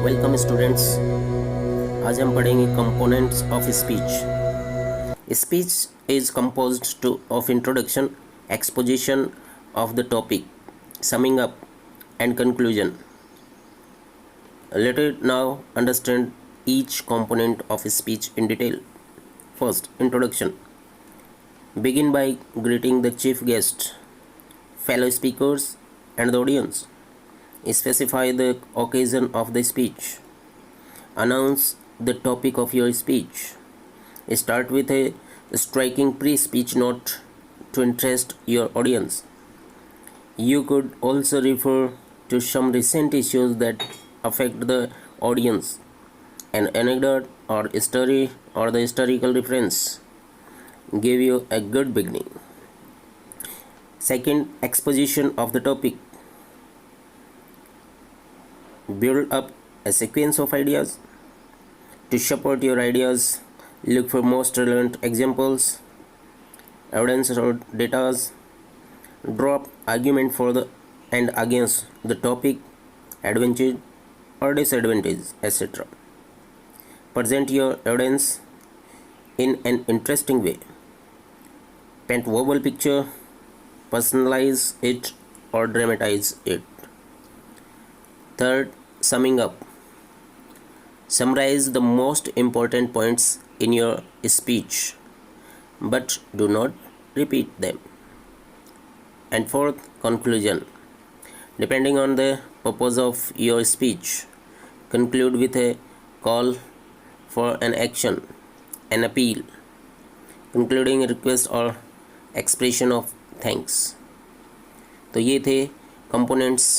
Welcome students. आज हम पढ़ेंगे components of speech. Speech is composed to of introduction, exposition of the topic, summing up and conclusion. Let us now understand each component of speech in detail. First, introduction. Begin by greeting the chief guest, fellow speakers and the audience. Specify the occasion of the speech. Announce the topic of your speech. Start with a striking pre-speech note to interest your audience. You could also refer to some recent issues that affect the audience, an anecdote or story or the historical reference. Give you a good beginning. Second, exposition of the topic. Build up a sequence of ideas. To support your ideas, look for most relevant examples, evidence or data. Drop argument for the and against the topic, advantage or disadvantage, etc. Present your evidence in an interesting way. Paint verbal picture, personalize it or dramatize it. Third, summing up. Summarize the most important points in your speech, but do not repeat them. And fourth, conclusion. Depending on the purpose of your speech, conclude with a call for an action, an appeal, concluding request or expression of thanks. तो ये थे components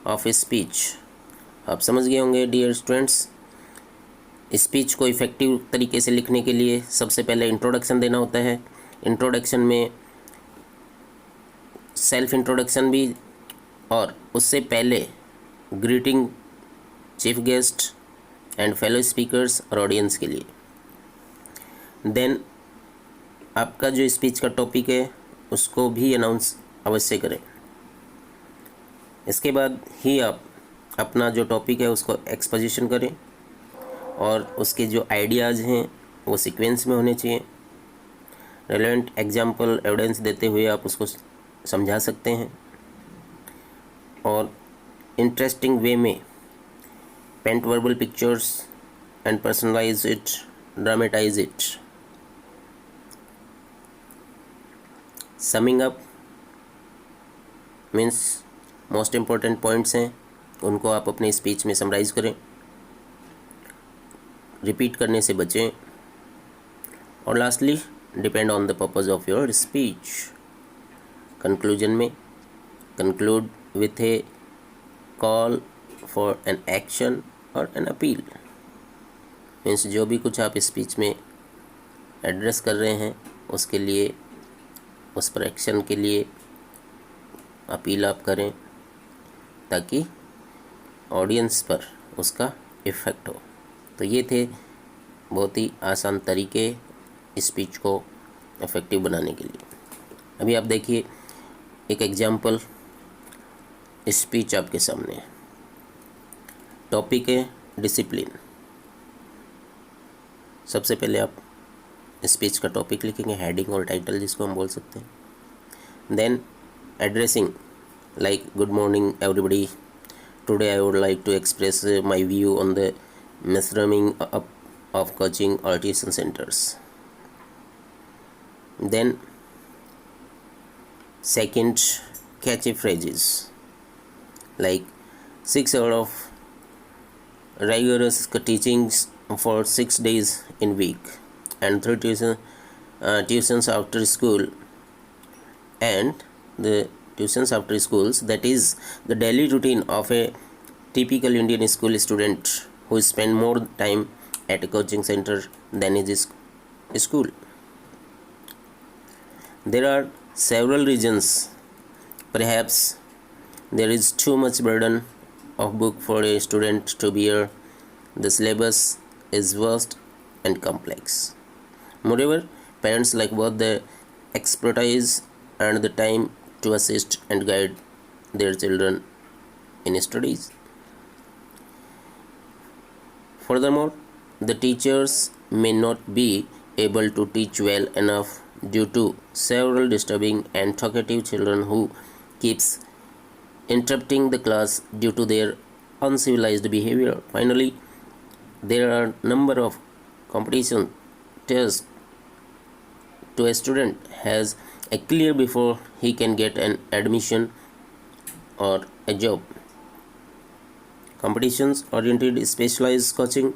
of speech. आप समझ गए होंगे dear students. Speech को effective तरीके से लिखने के लिए सबसे पहले इंट्रोडक्शन देना होता है। इंट्रोडक्शन में सेल्फ इंट्रोडक्शन भी और उससे पहले greeting chief guest and fellow speakers और ऑडियंस के लिए। देन आपका जो स्पीच का टॉपिक है उसको भी अनाउंस अवश्य करें। इसके बाद ही आप अपना जो टॉपिक है उसको एक्सपोजिशन करें और उसके जो आइडियाज़ हैं वो सीक्वेंस में होने चाहिए। रेलेवेंट एग्जाम्पल एविडेंस देते हुए आप उसको समझा सकते हैं और इंटरेस्टिंग वे में paint verbal pictures and personalise it, dramatise it. Summing up means most important points हैं, उनको आप अपने स्पीच में समराइज करें, रिपीट करने से बचें। और lastly, depend on the purpose of your speech. Conclusion में conclude with a call for an action और एन अपील। मीन्स जो भी कुछ आप स्पीच में एड्रेस कर रहे हैं उसके लिए, उस पर एक्शन के लिए अपील आप करें ताकि ऑडियंस पर उसका इफ़ेक्ट हो। तो ये थे बहुत ही आसान तरीके स्पीच को इफ़ेक्टिव बनाने के लिए। अभी आप देखिए एक एग्जाम्पल स्पीच आपके सामने है। टॉपिक है डिसिप्लिन। सबसे पहले आप स्पीच का टॉपिक लिखेंगे, हेडिंग और टाइटल जिसको हम बोल सकते हैं। Then addressing like good morning everybody, today I would like to express my view on the measuring up of coaching or tuition centers. Then second, catchy phrases like 6 hours of rigorous teachings for 6 days in week and 3 tuitions after school, and the tuitions after schools, that is the daily routine of a typical Indian school student who spend more time at a coaching center than his school. There are several reasons. Perhaps there is too much burden of book for a student to bear. The syllabus is vast and complex. Moreover, parents lack both the expertise and the time to assist and guide their children in studies. Furthermore, the teachers may not be able to teach well enough due to several disturbing and talkative children who keeps interrupting the class due to their uncivilized behavior. Finally, there are number of competition tests to a student has a clear before he can get an admission or a job. Competitions oriented specialized coaching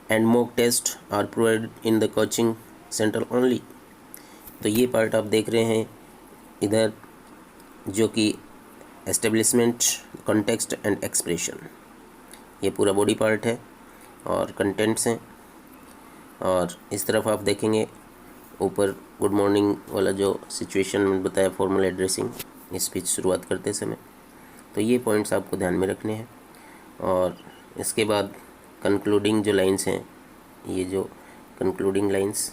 and mock test are provided in the coaching center only. तो ये part आप देख रहे हैं इधर, जो कि establishment, context and expression, ये पूरा बॉडी पार्ट है और कंटेंट्स हैं। और इस तरफ आप देखेंगे ऊपर गुड मॉर्निंग वाला जो सिचुएशन में बताया, फॉर्मल एड्रेसिंग, स्पीच शुरुआत करते समय। तो ये पॉइंट्स आपको ध्यान में रखने हैं। और इसके बाद कंक्लूडिंग जो लाइंस हैं, ये जो कंक्लूडिंग लाइंस,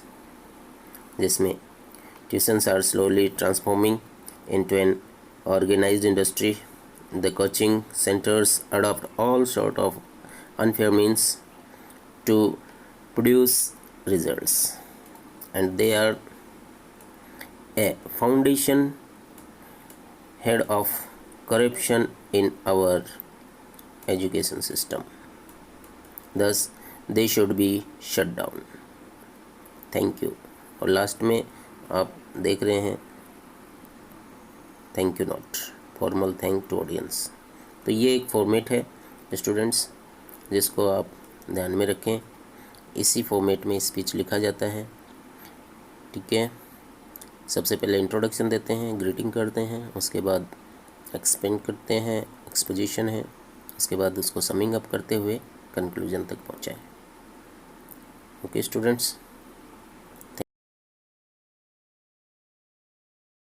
जिसमें tuitions are slowly transforming into an organised industry, the coaching centres adopt all sort of unfair means to produce results, and they are a foundation head of corruption in our education system. Thus, they should be shut down. Thank you. और last में आप देख रहे हैं thank you note, formal thank to audience. तो ये एक format है स्टूडेंट्स, जिसको आप ध्यान में रखें। इसी फॉर्मेट में स्पीच लिखा जाता है, ठीक है। सबसे पहले इंट्रोडक्शन देते हैं, ग्रीटिंग करते हैं, उसके बाद एक्सपेंड करते हैं, एक्सपोजिशन है, उसके बाद उसको समिंग अप करते हुए कंक्लूजन तक पहुँचाएँ। Okay students.